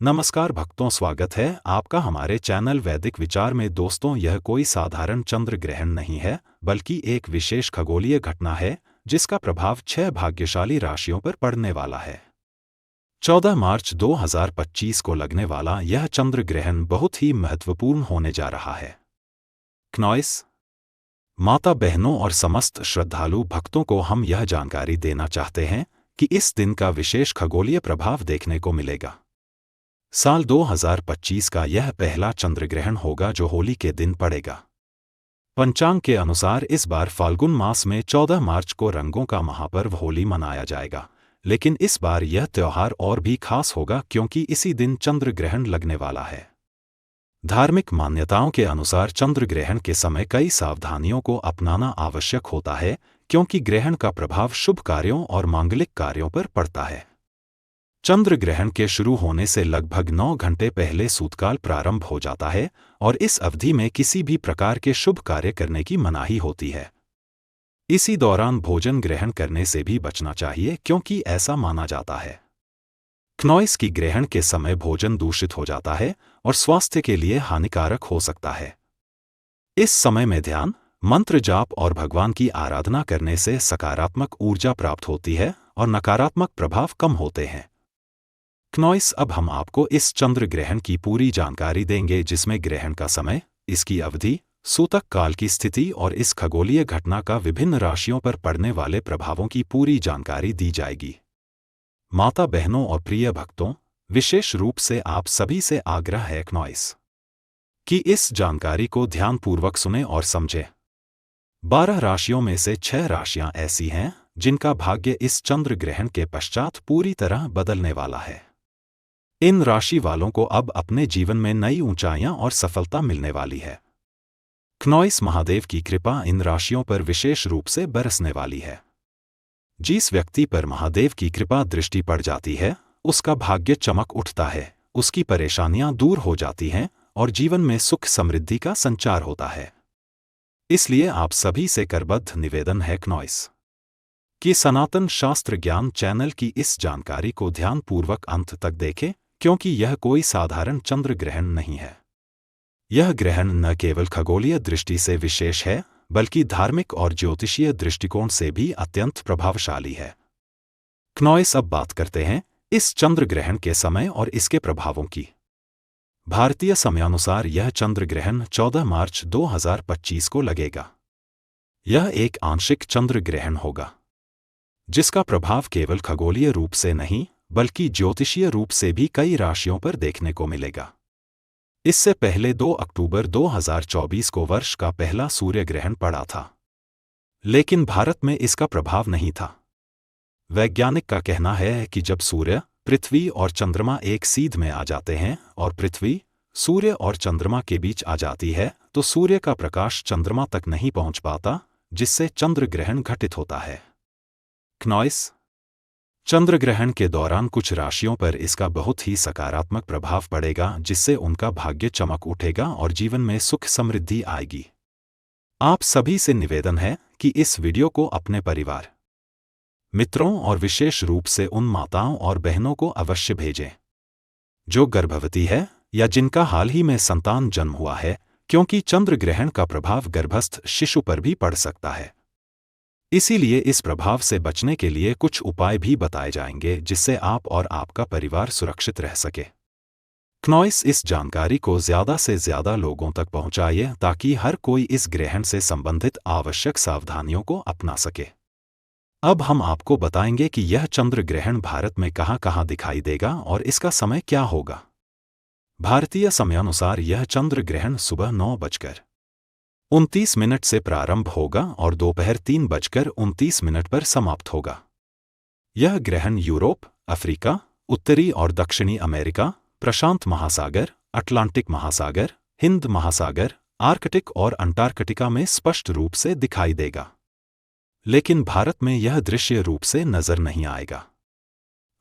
नमस्कार भक्तों, स्वागत है आपका हमारे चैनल वैदिक विचार में। दोस्तों, यह कोई साधारण चंद्र ग्रहण नहीं है, बल्कि एक विशेष खगोलीय घटना है जिसका प्रभाव 6 भाग्यशाली राशियों पर पड़ने वाला है। 14 मार्च 2025 को लगने वाला यह चंद्र ग्रहण बहुत ही महत्वपूर्ण होने जा रहा है। क्नॉइस माता बहनों और समस्त श्रद्धालु भक्तों को हम यह जानकारी देना चाहते हैं कि इस दिन का विशेष खगोलीय प्रभाव देखने को मिलेगा। साल 2025 का यह पहला चंद्रग्रहण होगा जो होली के दिन पड़ेगा। पंचांग के अनुसार इस बार फाल्गुन मास में 14 मार्च को रंगों का महापर्व होली मनाया जाएगा, लेकिन इस बार यह त्योहार और भी खास होगा क्योंकि इसी दिन चंद्र ग्रहण लगने वाला है। धार्मिक मान्यताओं के अनुसार चंद्र ग्रहण के समय कई सावधानियों को अपनाना आवश्यक होता है, क्योंकि ग्रहण का प्रभाव शुभ कार्यों और मांगलिक कार्यों पर पड़ता है। चंद्र ग्रहण के शुरू होने से लगभग 9 घंटे पहले सूतकाल प्रारंभ हो जाता है और इस अवधि में किसी भी प्रकार के शुभ कार्य करने की मनाही होती है। इसी दौरान भोजन ग्रहण करने से भी बचना चाहिए, क्योंकि ऐसा माना जाता है क्नॉइस की ग्रहण के समय भोजन दूषित हो जाता है और स्वास्थ्य के लिए हानिकारक हो सकता है। इस समय में ध्यान, मंत्र जाप और भगवान की आराधना करने से सकारात्मक ऊर्जा प्राप्त होती है और नकारात्मक प्रभाव कम होते हैं। क्नॉइस, अब हम आपको इस चंद्र ग्रहण की पूरी जानकारी देंगे, जिसमें ग्रहण का समय, इसकी अवधि, सूतक काल की स्थिति और इस खगोलीय घटना का विभिन्न राशियों पर पड़ने वाले प्रभावों की पूरी जानकारी दी जाएगी। माता बहनों और प्रिय भक्तों, विशेष रूप से आप सभी से आग्रह है क्नॉइस कि इस जानकारी को ध्यानपूर्वक सुने और समझें। 12 राशियों में से 6 राशियां ऐसी हैं जिनका भाग्य इस चंद्र ग्रहण के पश्चात पूरी तरह बदलने वाला है। इन राशि वालों को अब अपने जीवन में नई ऊंचाइयां और सफलता मिलने वाली है। क्नॉइस महादेव की कृपा इन राशियों पर विशेष रूप से बरसने वाली है। जिस व्यक्ति पर महादेव की कृपा दृष्टि पड़ जाती है, उसका भाग्य चमक उठता है, उसकी परेशानियां दूर हो जाती हैं और जीवन में सुख समृद्धि का संचार होता है। इसलिए आप सभी से करबद्ध निवेदन है क्नॉइस कि सनातन शास्त्र ज्ञान चैनल की इस जानकारी को ध्यानपूर्वक अंत तक देखें, क्योंकि यह कोई साधारण चंद्र ग्रहण नहीं है। यह ग्रहण न केवल खगोलीय दृष्टि से विशेष है, बल्कि धार्मिक और ज्योतिषीय दृष्टिकोण से भी अत्यंत प्रभावशाली है। क्नॉइस, अब बात करते हैं इस चंद्र ग्रहण के समय और इसके प्रभावों की। भारतीय समयानुसार यह चंद्र ग्रहण 14 मार्च 2025 को लगेगा। यह एक आंशिक चंद्र ग्रहण होगा, जिसका प्रभाव केवल खगोलीय रूप से नहीं, बल्कि ज्योतिषीय रूप से भी कई राशियों पर देखने को मिलेगा। इससे पहले 2 अक्टूबर 2024 को वर्ष का पहला सूर्य ग्रहण पड़ा था, लेकिन भारत में इसका प्रभाव नहीं था। वैज्ञानिक का कहना है कि जब सूर्य, पृथ्वी और चंद्रमा एक सीध में आ जाते हैं और पृथ्वी, सूर्य और चंद्रमा के बीच आ जाती है, तो सूर्य का प्रकाश चंद्रमा तक नहीं पहुंच पाता, जिससे चंद्र ग्रहण घटित होता है। क्नॉइस, चंद्र ग्रहण के दौरान कुछ राशियों पर इसका बहुत ही सकारात्मक प्रभाव पड़ेगा, जिससे उनका भाग्य चमक उठेगा और जीवन में सुख समृद्धि आएगी। आप सभी से निवेदन है कि इस वीडियो को अपने परिवार, मित्रों और विशेष रूप से उन माताओं और बहनों को अवश्य भेजें जो गर्भवती है या जिनका हाल ही में संतान जन्म हुआ है, क्योंकि चंद्र ग्रहण का प्रभाव गर्भस्थ शिशु पर भी पड़ सकता है। इसीलिए इस प्रभाव से बचने के लिए कुछ उपाय भी बताए जाएंगे, जिससे आप और आपका परिवार सुरक्षित रह सके। क्नॉइस, इस जानकारी को ज्यादा से ज्यादा लोगों तक पहुंचाइए ताकि हर कोई इस ग्रहण से संबंधित आवश्यक सावधानियों को अपना सके। अब हम आपको बताएंगे कि यह चंद्र ग्रहण भारत में कहां-कहां दिखाई देगा और इसका समय क्या होगा। भारतीय समयानुसार यह चंद्र ग्रहण सुबह 9:29 से प्रारंभ होगा और दोपहर 3:29 पर समाप्त होगा। यह ग्रहण यूरोप, अफ्रीका, उत्तरी और दक्षिणी अमेरिका, प्रशांत महासागर, अटलांटिक महासागर, हिंद महासागर, आर्कटिक और अंटार्कटिका में स्पष्ट रूप से दिखाई देगा, लेकिन भारत में यह दृश्य रूप से नजर नहीं आएगा।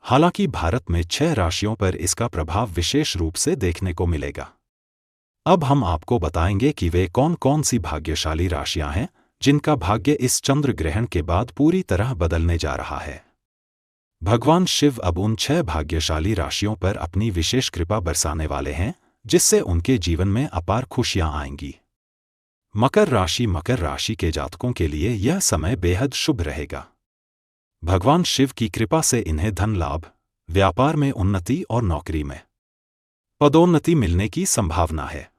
हालांकि भारत में 6 राशियों पर इसका प्रभाव विशेष रूप से देखने को मिलेगा। अब हम आपको बताएंगे कि वे कौन-कौन सी भाग्यशाली राशियां हैं जिनका भाग्य इस चंद्र ग्रहण के बाद पूरी तरह बदलने जा रहा है। भगवान शिव अब उन 6 भाग्यशाली राशियों पर अपनी विशेष कृपा बरसाने वाले हैं, जिससे उनके जीवन में अपार खुशियां आएंगी। मकर राशि के जातकों के लिए यह समय बेहद शुभ रहेगा। भगवान शिव की कृपा से इन्हें धन लाभ, व्यापार में उन्नति और नौकरी में पदोन्नति मिलने की संभावना है।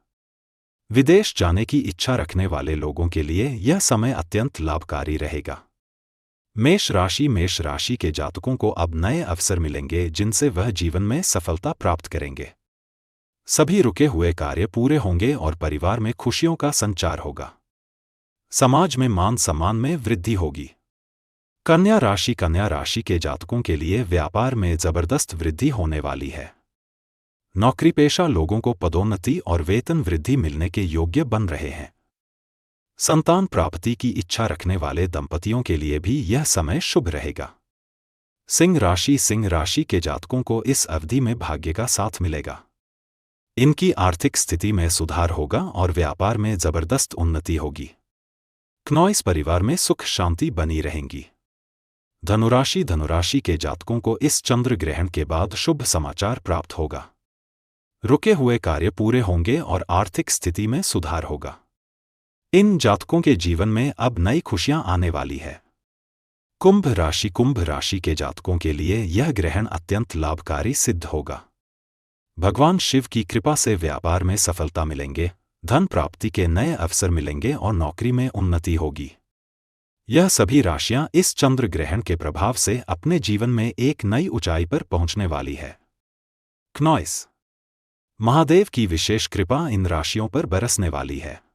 विदेश जाने की इच्छा रखने वाले लोगों के लिए यह समय अत्यंत लाभकारी रहेगा। मेष राशि के जातकों को अब नए अवसर मिलेंगे, जिनसे वह जीवन में सफलता प्राप्त करेंगे। सभी रुके हुए कार्य पूरे होंगे और परिवार में खुशियों का संचार होगा। समाज में मान सम्मान में वृद्धि होगी। कन्या राशि के जातकों के लिए व्यापार में जबरदस्त वृद्धि होने वाली है। नौकरी पेशा लोगों को पदोन्नति और वेतन वृद्धि मिलने के योग्य बन रहे हैं। संतान प्राप्ति की इच्छा रखने वाले दंपतियों के लिए भी यह समय शुभ रहेगा। सिंह राशि के जातकों को इस अवधि में भाग्य का साथ मिलेगा। इनकी आर्थिक स्थिति में सुधार होगा और व्यापार में जबरदस्त उन्नति होगी। कन्या परिवार में सुख शांति बनी रहेंगी। धनुराशि के जातकों को इस चंद्र ग्रहण के बाद शुभ समाचार प्राप्त होगा। रुके हुए कार्य पूरे होंगे और आर्थिक स्थिति में सुधार होगा। इन जातकों के जीवन में अब नई खुशियां आने वाली है। कुंभ राशि के जातकों के लिए यह ग्रहण अत्यंत लाभकारी सिद्ध होगा। भगवान शिव की कृपा से व्यापार में सफलता मिलेंगे, धन प्राप्ति के नए अवसर मिलेंगे और नौकरी में उन्नति होगी। यह सभी राशियां इस चंद्र ग्रहण के प्रभाव से अपने जीवन में एक नई ऊंचाई पर पहुंचने वाली है। कन्या महादेव की विशेष कृपा इन राशियों पर बरसने वाली है।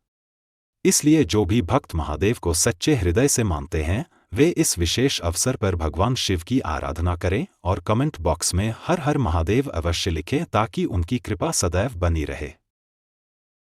इसलिए जो भी भक्त महादेव को सच्चे हृदय से मानते हैं, वे इस विशेष अवसर पर भगवान शिव की आराधना करें और कमेंट बॉक्स में हर हर महादेव अवश्य लिखें, ताकि उनकी कृपा सदैव बनी रहे।